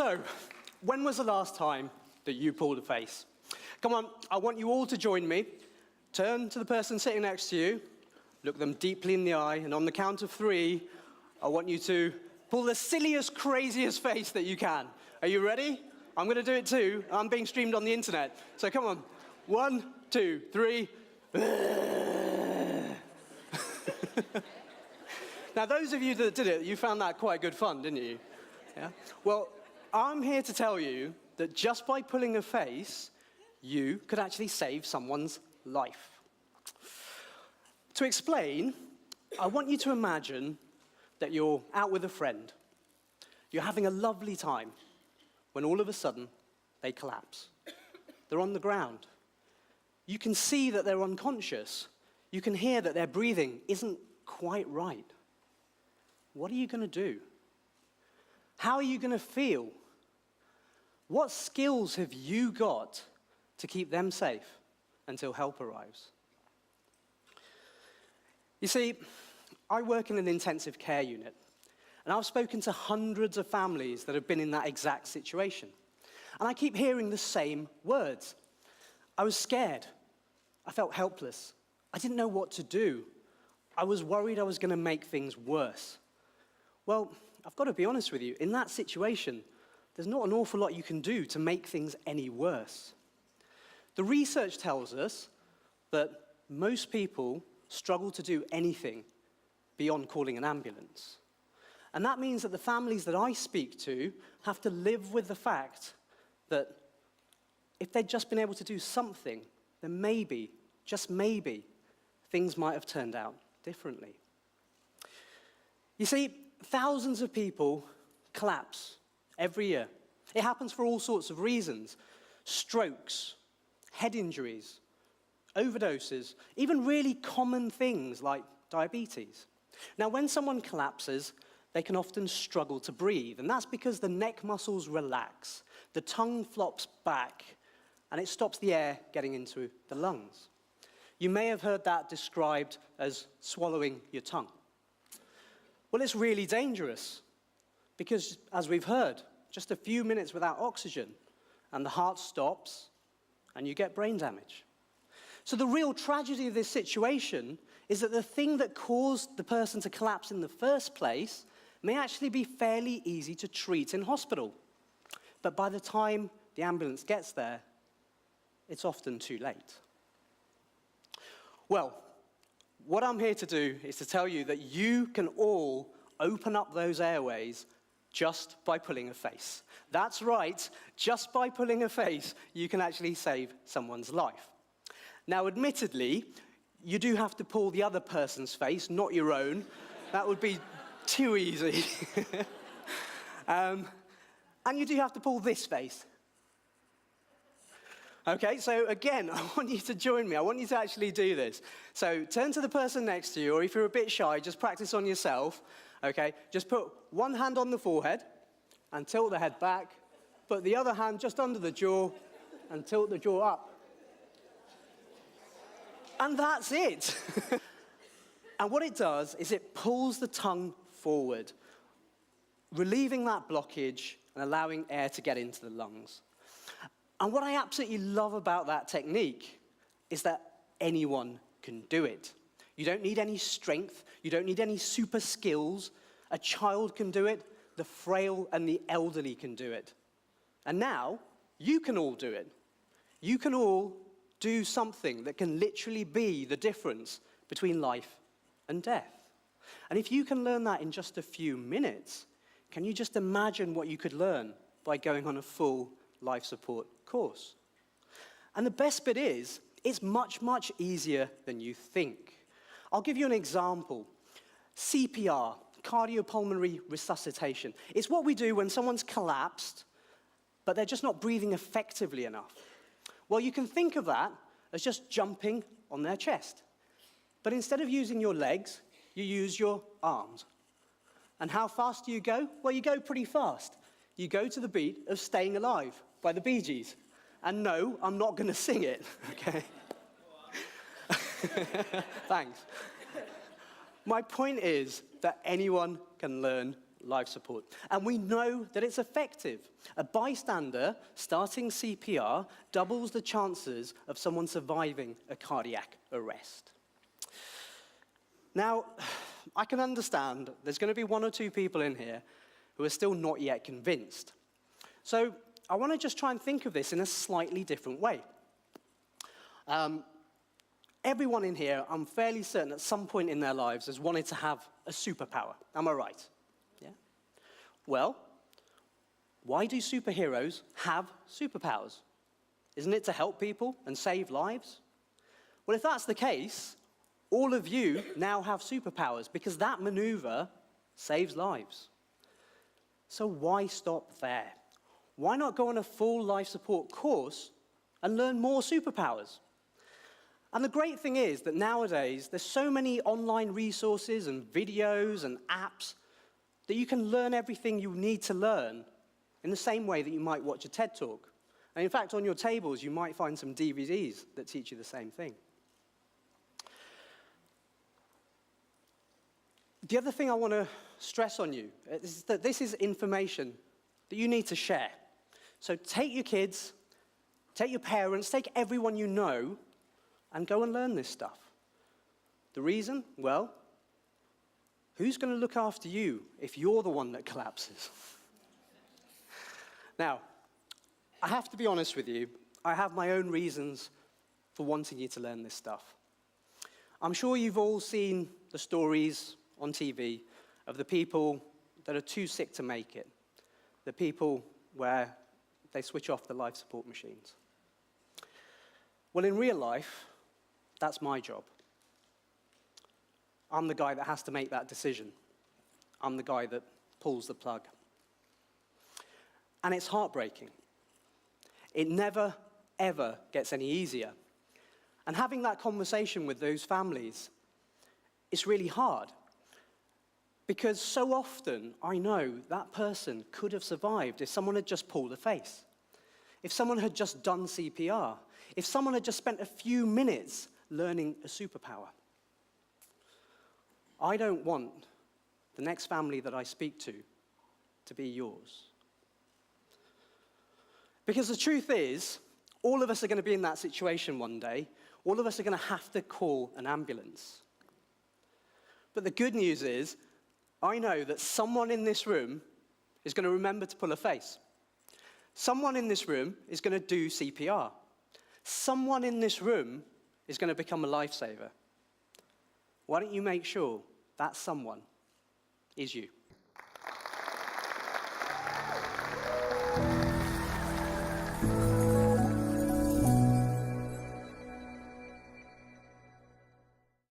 So, when was the last time that you pulled a face? Come on, I want you all to join me. Turn to the person sitting next to you, look them deeply in the eye, and on the count of 3, I want you to pull the silliest, craziest face that you can. Are you ready? I'm going to do it too. I'm being streamed on the internet. So come on. 1, 2, 3. Now, those of you that did it, you found that quite good fun, didn't you? Yeah? Well, I'm here to tell you that just by pulling a face, you could actually save someone's life. To explain, I want you to imagine that you're out with a friend. You're having a lovely time when all of a sudden they collapse. They're on the ground. You can see that they're unconscious. You can hear that their breathing isn't quite right. What are you going to do? How are you going to feel? What skills have you got to keep them safe until help arrives? You see, I work in an intensive care unit, and I've spoken to hundreds of families that have been in that exact situation. And I keep hearing the same words. I was scared. I felt helpless. I didn't know what to do. I was worried I was going to make things worse. Well, I've got to be honest with you, in that situation, there's not an awful lot you can do to make things any worse. The research tells us that most people struggle to do anything beyond calling an ambulance. And that means that the families that I speak to have to live with the fact that if they'd just been able to do something, then maybe, just maybe, things might have turned out differently. You see, thousands of people collapse every year. It happens for all sorts of reasons. Strokes, head injuries, overdoses, even really common things like diabetes. Now, when someone collapses, they can often struggle to breathe, and that's because the neck muscles relax, the tongue flops back, and it stops the air getting into the lungs. You may have heard that described as swallowing your tongue. Well, it's really dangerous because, as we've heard, just a few minutes without oxygen and the heart stops and you get brain damage. So the real tragedy of this situation is that the thing that caused the person to collapse in the first place may actually be fairly easy to treat in hospital. But by the time the ambulance gets there, it's often too late. Well, what I'm here to do is to tell you that you can all open up those airways just by pulling a face. That's right, just by pulling a face, you can actually save someone's life. Now, admittedly, you do have to pull the other person's face, not your own. That would be too easy. And you do have to pull this face. Okay, so again, I want you to join me. I want you to actually do this. So turn to the person next to you, or if you're a bit shy, just practice on yourself. Okay, just put one hand on the forehead and tilt the head back. Put the other hand just under the jaw and tilt the jaw up. And that's it. And what it does is it pulls the tongue forward, relieving that blockage and allowing air to get into the lungs. And what I absolutely love about that technique is that anyone can do it. You don't need any strength. You don't need any super skills. A child can do it. The frail and the elderly can do it. And now, you can all do it. You can all do something that can literally be the difference between life and death. And if you can learn that in just a few minutes, can you just imagine what you could learn by going on a full life support course? And the best bit is, it's much, much easier than you think. I'll give you an example. CPR, cardiopulmonary resuscitation. It's what we do when someone's collapsed, but they're just not breathing effectively enough. Well, you can think of that as just jumping on their chest. But instead of using your legs, you use your arms. And how fast do you go? Well, you go pretty fast. You go to the beat of Staying Alive by the Bee Gees. And no, I'm not going to sing it, okay? Thanks. My point is that anyone can learn life support. And we know that it's effective. A bystander starting CPR doubles the chances of someone surviving a cardiac arrest. Now, I can understand there's going to be one or two people in here who are still not yet convinced. So I want to just try and think of this in a slightly different way. Everyone in here, I'm fairly certain at some point in their lives has wanted to have a superpower. Am I right? Yeah? Well, why do superheroes have superpowers? Isn't it to help people and save lives? Well, if that's the case, all of you now have superpowers because that maneuver saves lives. So why stop there? Why not go on a full life support course and learn more superpowers? And the great thing is that nowadays, there's so many online resources and videos and apps that you can learn everything you need to learn in the same way that you might watch a TED Talk. And in fact, on your tables, you might find some DVDs that teach you the same thing. The other thing I want to stress on you is that this is information that you need to share. So take your kids, take your parents, take everyone you know, and go and learn this stuff. The reason? Well, who's going to look after you if you're the one that collapses? Now, I have to be honest with you. I have my own reasons for wanting you to learn this stuff. I'm sure you've all seen the stories on TV of the people that are too sick to make it, the people where they switch off the life support machines. Well, in real life, that's my job. I'm the guy that has to make that decision. I'm the guy that pulls the plug. And it's heartbreaking. It never, ever gets any easier. And having that conversation with those families, it's really hard. Because so often, I know that person could have survived if someone had just pulled a face. If someone had just done CPR. If someone had just spent a few minutes learning a superpower. I don't want the next family that I speak to be yours. Because the truth is, all of us are going to be in that situation one day. All of us are going to have to call an ambulance. But the good news is, I know that someone in this room is going to remember to pull a face. Someone in this room is going to do CPR. Someone in this room is going to become a lifesaver. Why don't you make sure that someone is you?